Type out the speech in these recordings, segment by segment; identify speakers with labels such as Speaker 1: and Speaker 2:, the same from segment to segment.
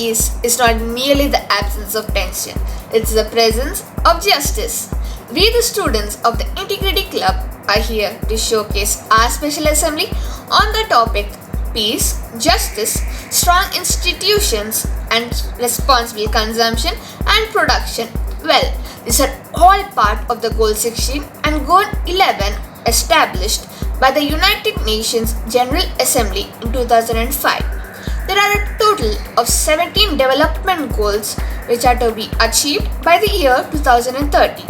Speaker 1: peace is not merely the absence of tension, it's the presence of justice. We, the students of the Integrity Club, are here to showcase our special assembly on the topic peace, justice, strong institutions, and responsible consumption and production. Well, these are all part of the Goal 16 and Goal 11 established by the United Nations General Assembly in 2005. There are a total of 17 development goals which are to be achieved by the year 2030.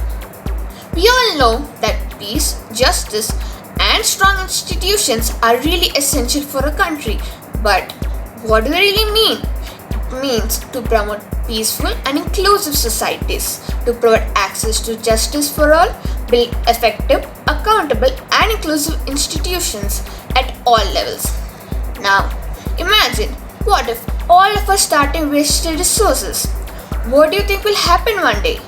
Speaker 1: We all know that peace, justice, and strong institutions are really essential for a country. But what do they really mean? It means to promote peaceful and inclusive societies, to provide access to justice for all, build effective, accountable, and inclusive institutions at all levels. Now, imagine what if all of us started wasted resources? What do you think will happen one day?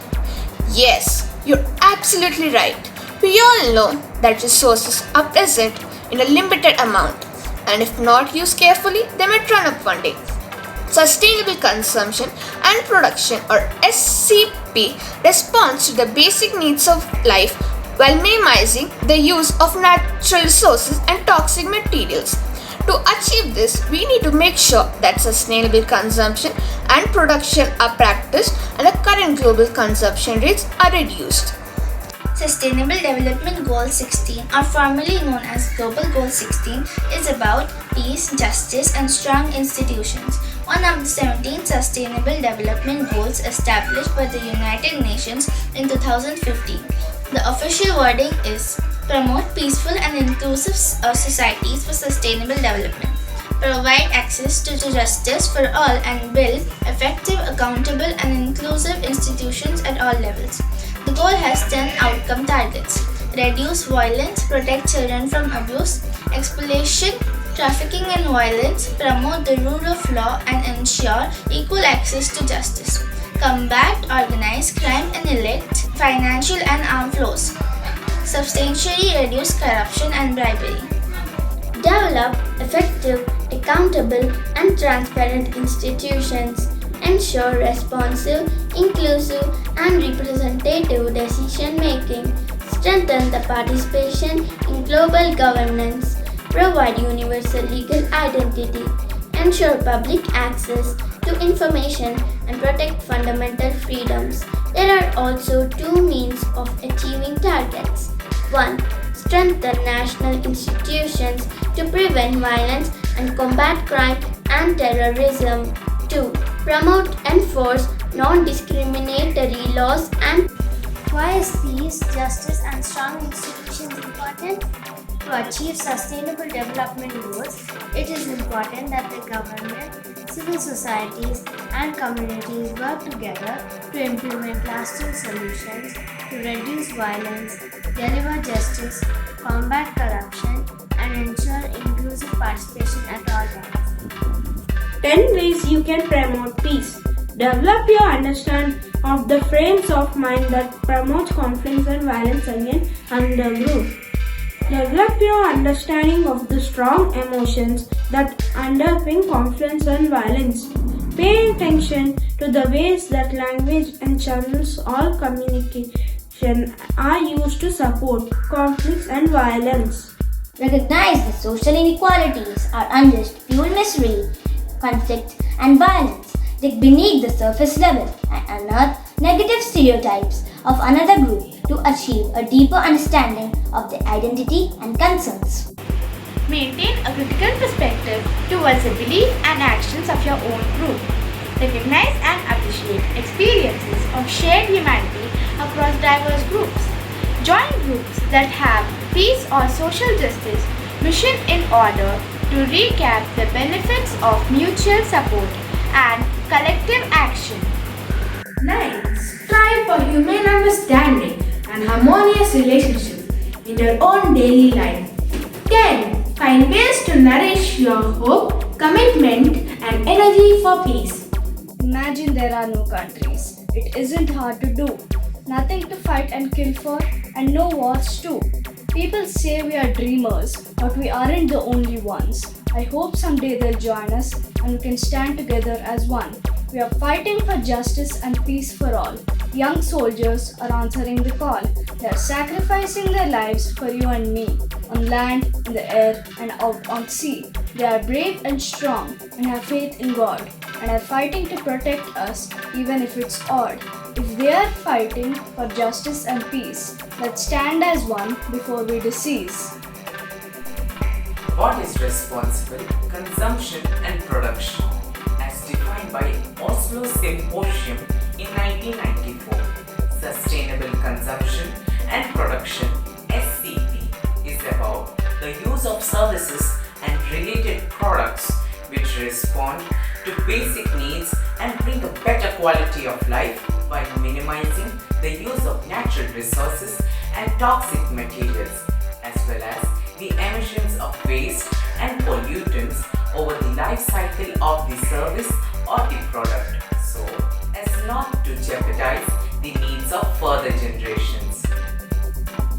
Speaker 1: Yes, you're absolutely right. We all know that resources are present in a limited amount, and if not used carefully, they might run up one day. Sustainable consumption and production, or SCP, responds to the basic needs of life while minimizing the use of natural resources and toxic materials. To achieve this, we need to make sure that sustainable consumption and production are practiced and the current global consumption rates are reduced.
Speaker 2: Sustainable Development Goal 16, or formerly known as Global Goal 16, is about peace, justice, and strong institutions. One of the 17 Sustainable Development Goals established by the United Nations in 2015. The official wording is promote peaceful and inclusive societies for sustainable development, provide access to justice for all, and build effective, accountable, and inclusive institutions at all levels. The goal has 10 outcome targets: reduce violence, protect children from abuse, exploitation, trafficking, and violence, promote the rule of law, and ensure equal access to justice, combat organized crime and elect financial and armed flows, substantially reduce corruption and bribery,
Speaker 3: develop effective, accountable, and transparent institutions, ensure responsive, inclusive, and representative decision making, strengthen the participation in global governance, provide universal legal identity, ensure public access to information, and protect fundamental freedoms. There are also two means of achieving targets. 1. Strengthen national institutions to prevent violence and combat crime and terrorism. 2. Promote and enforce non-discriminatory laws and.
Speaker 4: Why is peace, justice, and strong institutions important? To achieve sustainable development goals, it is important that the government, civil societies, and communities work together to implement lasting solutions to reduce violence, deliver justice, combat corruption, and ensure inclusive participation at all levels.
Speaker 5: 10 ways you can promote peace. Develop your understanding of the frames of mind that promotes conflict and violence against another group. Develop your understanding of the strong emotions that underpin conflict and violence. Pay attention to the ways that language and channels or communication are used to support conflicts and violence.
Speaker 6: Recognize that social inequalities are unjust, fuel misery, conflict, and violence. Dig beneath the surface level and unearth negative stereotypes of another group to achieve a deeper understanding of their identity and concerns.
Speaker 7: Maintain a critical perspective towards the beliefs and actions of your own group. Recognize and appreciate experiences of shared humanity across diverse groups. Join groups that have peace or social justice mission in order to recap the benefits of mutual support and collective action.
Speaker 8: 9. Strive for humane understanding and harmonious relationships in your own daily life. 10. Find ways to nourish your hope, commitment, and energy for peace.
Speaker 9: Imagine there are no countries. It isn't hard to do. Nothing to fight and kill for, and no wars too. People say we are dreamers, but we aren't the only ones. I hope someday they'll join us and we can stand together as one. We are fighting for justice and peace for all. Young soldiers are answering the call. They are sacrificing their lives for you and me, on land, in the air, and out on sea. They are brave and strong and have faith in God, and are fighting to protect us even if it's odd. If they are fighting for justice and peace, let's stand as one before we decease.
Speaker 10: What is responsible consumption and production as defined by Oslo Symposium in 1994? Sustainable consumption and production (SCP) is about the use of services and related products which respond to basic needs and bring a better quality of life by minimizing the use of natural resources and toxic materials, as well as the emissions of waste and pollutants over the life cycle of the service or the product, so as not to jeopardize the needs of further generations.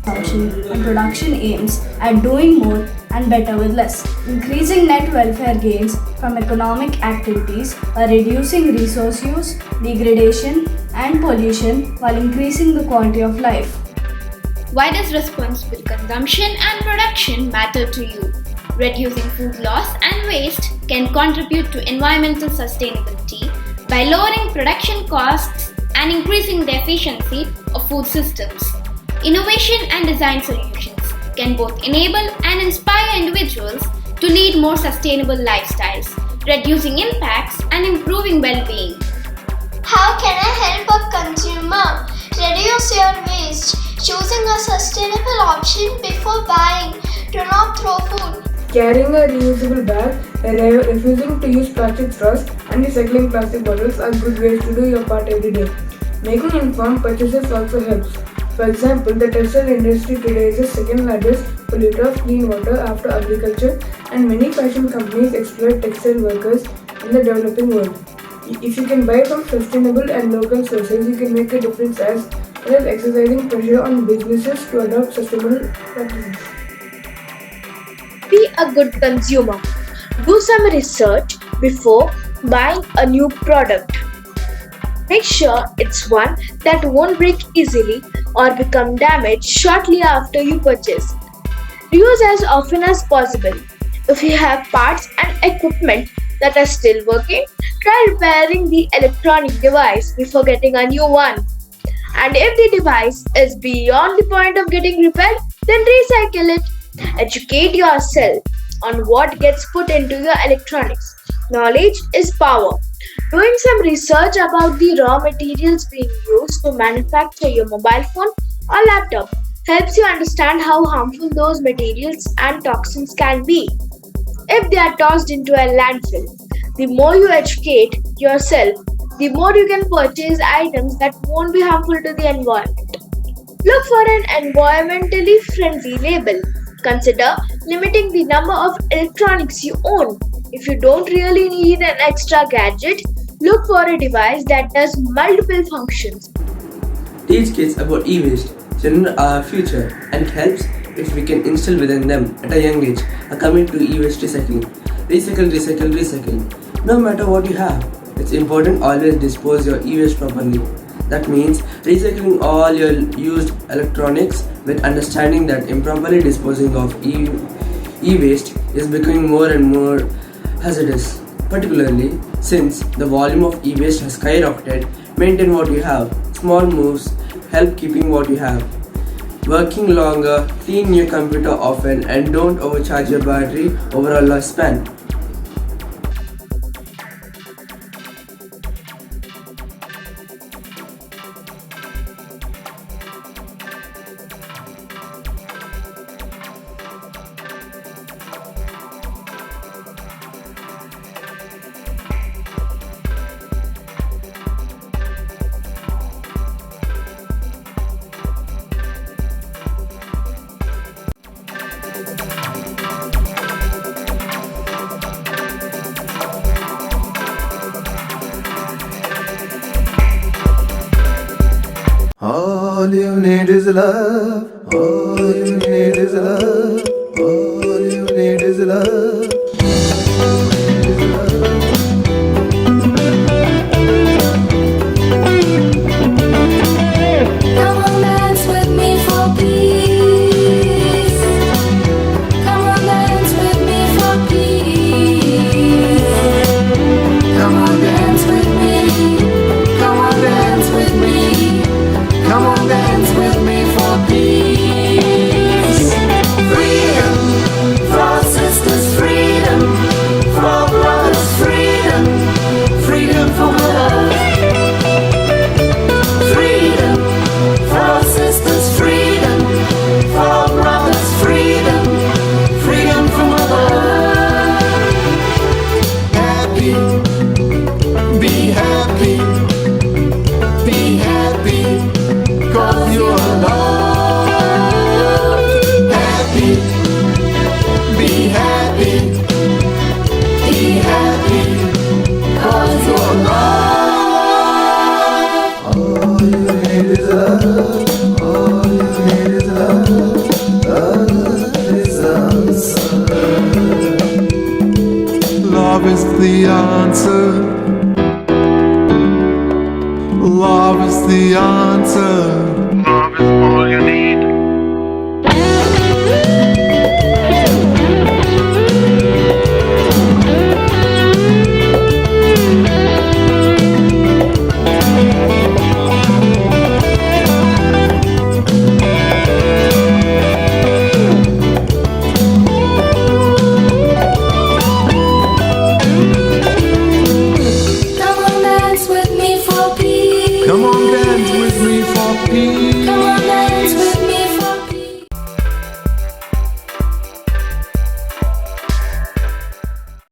Speaker 9: Consumption and production aims at doing more and better with less, increasing net welfare gains from economic activities by reducing resource use, degradation, and pollution while increasing the quality of life.
Speaker 11: Why does responsible consumption and production matter to you? Reducing food loss and waste can contribute to environmental sustainability by lowering production costs and increasing the efficiency of food systems. Innovation and design solutions can both enable and inspire individuals to lead more sustainable lifestyles, reducing impacts and improving well-being.
Speaker 3: How can I help a consumer reduce your waste? Choosing a sustainable option before buying. Do not throw food.
Speaker 8: Carrying a reusable bag, refusing to use plastic straws, and recycling plastic bottles are good ways to do your part every day. Making informed purchases also helps. For example, the textile industry today is the second largest polluter of clean water after agriculture, and many fashion companies exploit textile workers in the developing world. If you can buy from sustainable and local sources, you can make a difference as well as exercising pressure on businesses to adopt sustainable practices.
Speaker 12: Be a good consumer. Do some research before buying a new product. Make sure it's one that won't break easily or become damaged shortly after you purchase. Reuse as often as possible. If you have parts and equipment that are still working, try repairing the electronic device before getting a new one. And if the device is beyond the point of getting repaired, then recycle it. Educate yourself on what gets put into your electronics. Knowledge is power. Doing some research about the raw materials being used to manufacture your mobile phone or laptop helps you understand how harmful those materials and toxins can be. If they are tossed into a landfill, the more you educate yourself, the more you can purchase items that won't be harmful to the environment. Look for an environmentally friendly label. Consider limiting the number of electronics you own. If you don't really need an extra gadget, look for a device that does multiple functions.
Speaker 13: Teach kids about e-waste. Children are our future, and it helps if we can instill within them at a young age a commitment to e-waste recycling. Recycle, recycle, recycle. No matter what you have, it's important always dispose your e-waste properly. That means recycling all your used electronics with understanding that improperly disposing of e-waste is becoming more and more hazardous, particularly since the volume of e-waste has skyrocketed. Maintain what you have. Small moves help keeping what you have. Working longer, clean your computer often, and don't overcharge your battery over a lifespan.
Speaker 14: All you need is love. All you need is love. All you need is love. All you need is love. 'cause you're loved. Happy, be happy, be happy, 'cause you're loved. All you need is love, all you need is love, love is the answer. Love is the answer. Love is the answer.